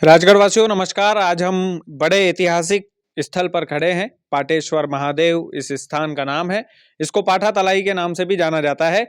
राजगढ़ वासियों नमस्कार। आज हम बड़े ऐतिहासिक स्थल पर खड़े हैं। पाटेश्वर महादेव इस स्थान का नाम है। इसको पाठा तलाई के नाम से भी जाना जाता है।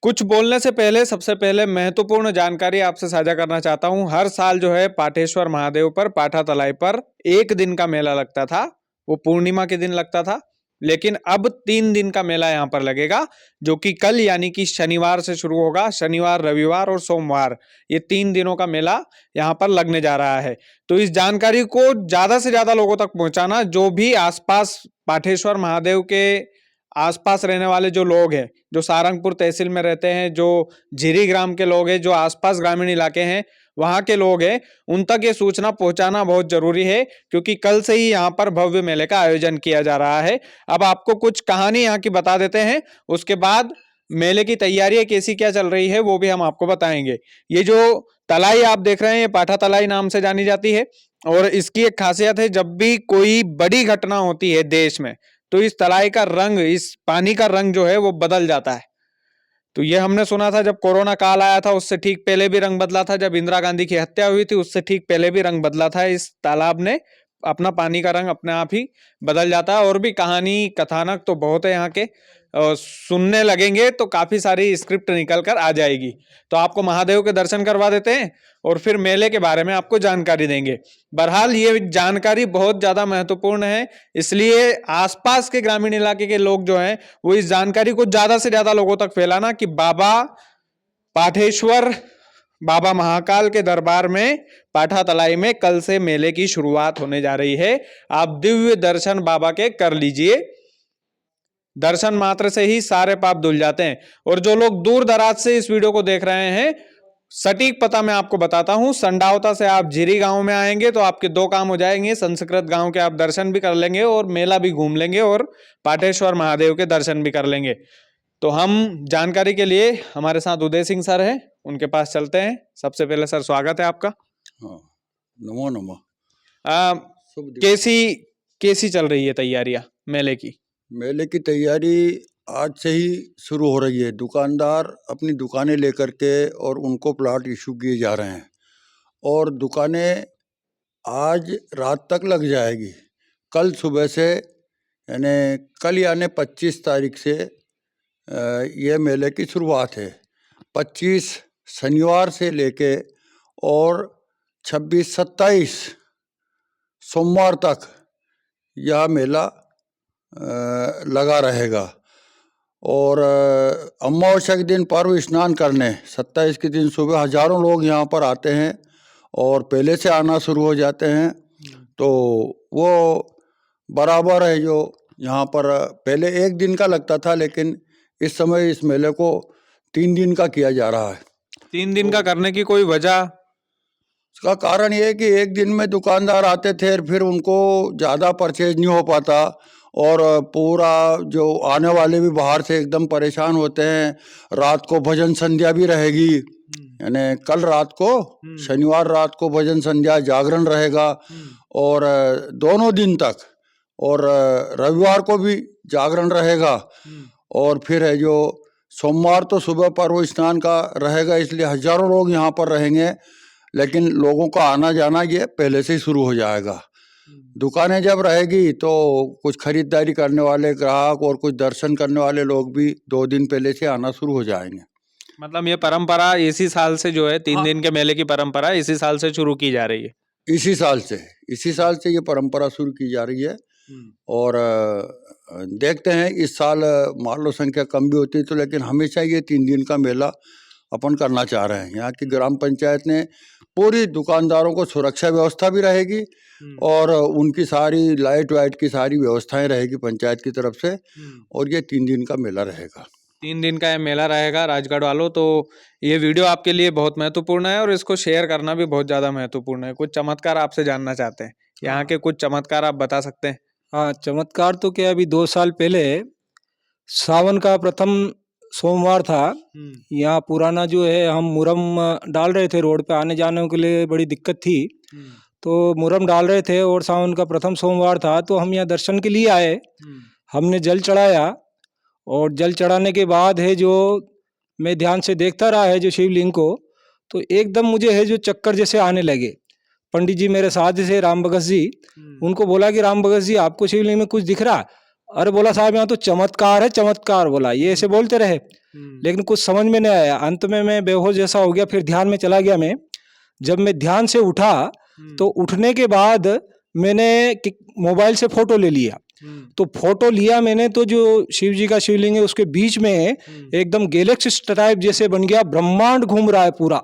कुछ बोलने से पहले सबसे पहले महत्वपूर्ण जानकारी आपसे साझा करना चाहता हूं। हर साल जो है पाटेश्वर महादेव पर पाठा तलाई पर एक दिन का मेला लगता था। वो पूर्णिमा के दिन लगता था, लेकिन अब 3 दिन का मेला यहाँ पर लगेगा, जो कि कल यानी कि शनिवार से शुरू होगा। शनिवार, रविवार और सोमवार, ये 3 दिनों का मेला यहाँ पर लगने जा रहा है। तो इस जानकारी को ज्यादा से ज्यादा लोगों तक पहुंचाना, जो भी आसपास पाठेश्वर महादेव के आसपास रहने वाले जो लोग हैं, जो सारंगपुर तहसील में रहते हैं, जो झिरी ग्राम के लोग हैं, जो आसपास ग्रामीण इलाके हैं वहां के लोग हैं, उन तक ये सूचना पहुंचाना बहुत जरूरी है, क्योंकि कल से ही यहाँ पर भव्य मेले का आयोजन किया जा रहा है। अब आपको कुछ कहानी यहाँ की बता देते हैं, उसके बाद मेले की तैयारियां कैसी क्या चल रही है वो भी हम आपको बताएंगे। ये जो तलाई आप देख रहे हैं, ये पाठा तलाई नाम से जानी जाती है, और इसकी एक खासियत है, जब भी कोई बड़ी घटना होती है देश में, तो इस तलाई का रंग, इस पानी का रंग जो है वो बदल जाता है। तो ये हमने सुना था जब कोरोना काल आया था, उससे ठीक पहले भी रंग बदला था। जब इंदिरा गांधी की हत्या हुई थी, उससे ठीक पहले भी रंग बदला था। इस तालाब ने अपना पानी का रंग अपने आप ही बदल जाता है। और भी कहानी कथानक तो बहुत है यहाँ के, सुनने लगेंगे तो काफी सारी स्क्रिप्ट निकल कर आ जाएगी। तो आपको महादेव के दर्शन करवा देते हैं और फिर मेले के बारे में आपको जानकारी देंगे। बहरहाल ये जानकारी बहुत ज्यादा महत्वपूर्ण है, इसलिए आसपास के ग्रामीण इलाके के लोग जो हैं वो इस जानकारी को ज्यादा से ज्यादा लोगों तक फैलाना कि बाबा पाठेश्वर, बाबा महाकाल के दरबार में पाठा तलाई में कल से मेले की शुरुआत होने जा रही है। आप दिव्य दर्शन बाबा के कर लीजिए। दर्शन मात्र से ही सारे पाप धुल जाते हैं। और जो लोग दूर दराज से इस वीडियो को देख रहे हैं, सटीक पता मैं आपको बताता हूं। संडावता से आप झिरी गांव में आएंगे तो आपके 2 काम हो जाएंगे। संस्कृत गांव के आप दर्शन भी कर लेंगे और मेला भी घूम लेंगे और पाटेश्वर महादेव के दर्शन भी कर लेंगे। तो हम जानकारी के लिए हमारे साथ उदय सिंह सर हैं, उनके पास चलते हैं। सबसे पहले सर स्वागत है आपका। हाँ, नमो नमो। कैसी कैसी चल रही है तैयारियां मेले की? मेले की तैयारी आज से ही शुरू हो रही है। दुकानदार अपनी दुकानें लेकर के और उनको प्लाट इशू किए जा रहे हैं, और दुकानें आज रात तक लग जाएगी। कल सुबह से यानी कल यानी 25 तारीख से ये मेले की शुरुआत है। 25 शनिवार से लेके और 26-27 सोमवार तक यह मेला लगा रहेगा। और अमावस्या के दिन पर्व स्नान करने 27 के दिन सुबह हजारों लोग यहाँ पर आते हैं और पहले से आना शुरू हो जाते हैं। तो वो बराबर है। जो यहाँ पर पहले एक दिन का लगता था, लेकिन इस समय इस मेले को 3 दिन का किया जा रहा है। 3 दिन का करने की कोई वजह? इसका कारण ये है कि एक दिन में दुकानदार आते थे, फिर उनको ज़्यादा परचेज नहीं हो पाता, और पूरा जो आने वाले भी बाहर से एकदम परेशान होते हैं। रात को भजन संध्या भी रहेगी, यानी कल रात को, शनिवार रात को भजन संध्या जागरण रहेगा, और दोनों दिन तक, और रविवार को भी जागरण रहेगा। और फिर है जो सोमवार तो सुबह पर्व स्नान का रहेगा, इसलिए हजारों लोग यहाँ पर रहेंगे। लेकिन लोगों का आना जाना ये पहले से ही शुरू हो जाएगा। दुकानें जब रहेगी तो कुछ खरीदारी करने वाले ग्राहक और कुछ दर्शन करने वाले लोग भी 2 दिन पहले से आना शुरू हो जाएंगे। मतलब ये परंपरा इसी साल से जो है 3 दिन के मेले की परंपरा इसी साल से शुरू की जा रही है। इसी साल से ये परंपरा शुरू की जा रही है। और देखते हैं इस साल मान लो संख्या कम भी होती है तो, लेकिन हमेशा ये 3 दिन का मेला अपन करना चाह रहे हैं। यहाँ की ग्राम पंचायत ने पूरी दुकानदारों को सुरक्षा व्यवस्था भी रहेगी, और उनकी सारी लाइट वाइट की सारी व्यवस्थाएं रहेगी पंचायत की तरफ से। और ये 3 दिन का मेला रहेगा। 3 दिन का ये मेला रहेगा राजगढ़ वालों। तो ये वीडियो आपके लिए बहुत महत्वपूर्ण है और इसको शेयर करना भी बहुत ज्यादा महत्वपूर्ण है। कुछ चमत्कार आपसे जानना चाहते हैं, यहाँ के कुछ चमत्कार आप बता सकते हैं? हाँ, चमत्कार तो क्या, अभी 2 साल पहले सावन का प्रथम सोमवार था। यहाँ पुराना जो है, हम मुरम डाल रहे थे, रोड पे आने जाने के लिए बड़ी दिक्कत थी, तो मुरम डाल रहे थे, और सावन का प्रथम सोमवार था, तो हम यहाँ दर्शन के लिए आए। हमने जल चढ़ाया, और जल चढ़ाने के बाद है जो मैं ध्यान से देखता रहा है जो शिवलिंग को, तो एकदम मुझे है जो चक्कर जैसे आने लगे। पंडित जी मेरे साथ थे राम भगत जी, उनको बोला कि राम भगत जी आपको शिवलिंग में कुछ दिख रहा है? अरे बोला साहब यहाँ तो चमत्कार है चमत्कार, बोला ये ऐसे बोलते रहे, लेकिन कुछ समझ में नहीं आया। अंत में मैं बेहोश जैसा हो गया, फिर ध्यान में चला गया मैं। जब मैं ध्यान से उठा तो उठने के बाद मैंने मोबाइल से फोटो ले लिया। तो फोटो लिया मैंने तो जो शिव जी का शिवलिंग है उसके बीच में एकदम गैलेक्सी टाइप जैसे बन गया, ब्रह्मांड घूम रहा है पूरा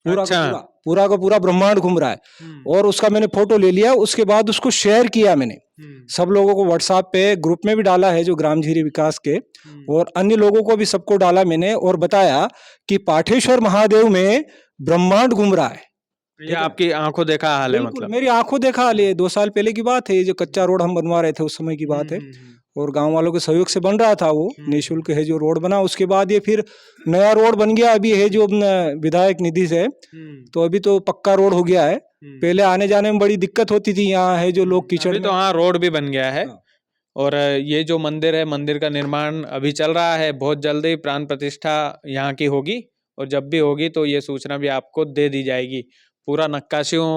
पूरा अच्छा। पूरा का पूरा ब्रह्मांड घूम रहा है। और उसका मैंने फोटो ले लिया, उसके बाद उसको शेयर किया मैंने सब लोगों को, व्हाट्सएप पे ग्रुप में भी डाला है जो ग्रामझीरी विकास के, और अन्य लोगों को भी सबको डाला मैंने, और बताया कि पाटेश्वर महादेव में ब्रह्मांड घूम रहा है। ये आपकी आंखों देखा हाल है? बिल्कुल मतलब मेरी आंखों देखा हाल है, 2 साल पहले की बात है, ये जो कच्चा रोड हम बनवा रहे थे उस समय की बात है, और गांव वालों के सहयोग से बन रहा था वो, निःशुल्क है जो रोड बना। उसके बाद ये फिर नया रोड बन गया, अभी है जो विधायक निधि से, तो अभी तो पक्का रोड हो गया है। पहले आने जाने में बड़ी दिक्कत होती थी, यहाँ है जो लोग कीचड़ अभी में। तो हाँ रोड भी बन गया है। हाँ। और ये जो मंदिर है, मंदिर का निर्माण अभी चल रहा है, बहुत जल्दी प्राण प्रतिष्ठा यहाँ की होगी, और जब भी होगी तो ये सूचना भी आपको दे दी जाएगी। पूरा नक्काशियों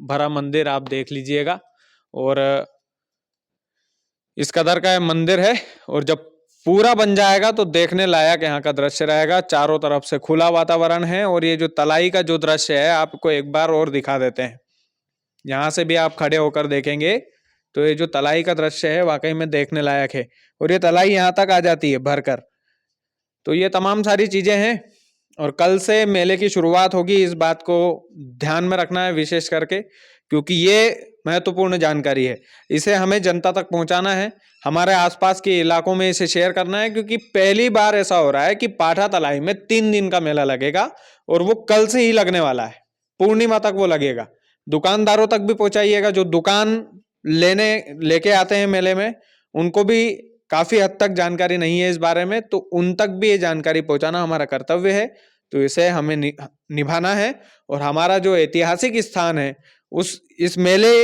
भरा मंदिर आप देख लीजिएगा, और इस कदर का मंदिर है, और जब पूरा बन जाएगा तो देखने लायक यहाँ का दृश्य रहेगा। चारों तरफ से खुला वातावरण है, और ये जो तलाई का जो दृश्य है आपको एक बार और दिखा देते हैं। यहाँ से भी आप खड़े होकर देखेंगे तो ये जो तलाई का दृश्य है वाकई में देखने लायक है, और ये तलाई यहाँ तक आ जाती है भरकर। तो ये तमाम सारी चीजें हैं, और कल से मेले की शुरुआत होगी, इस बात को ध्यान में रखना है विशेष करके, क्योंकि ये महत्वपूर्ण जानकारी है। इसे हमें जनता तक पहुंचाना है, हमारे आसपास के इलाकों में इसे शेयर करना है, क्योंकि पहली बार ऐसा हो रहा है कि पाठा तलाई में 3 दिन का मेला लगेगा, और वो कल से ही लगने वाला है, पूर्णिमा तक वो लगेगा। दुकानदारों तक भी पहुंचाइएगा, जो दुकान लेके आते हैं मेले में, उनको भी काफी हद तक जानकारी नहीं है इस बारे में, तो उन तक भी ये जानकारी पहुंचाना हमारा कर्तव्य है। तो इसे हमें निभाना है, और हमारा जो ऐतिहासिक स्थान है इस मेले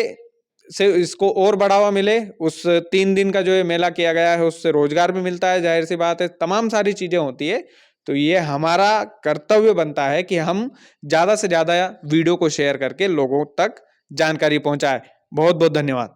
से इसको और बढ़ावा मिले। उस 3 दिन का जो ये मेला किया गया है उससे रोजगार भी मिलता है, जाहिर सी बात है, तमाम सारी चीजें होती है। तो ये हमारा कर्तव्य बनता है कि हम ज्यादा से ज्यादा वीडियो को शेयर करके लोगों तक जानकारी पहुंचाएं। बहुत बहुत धन्यवाद।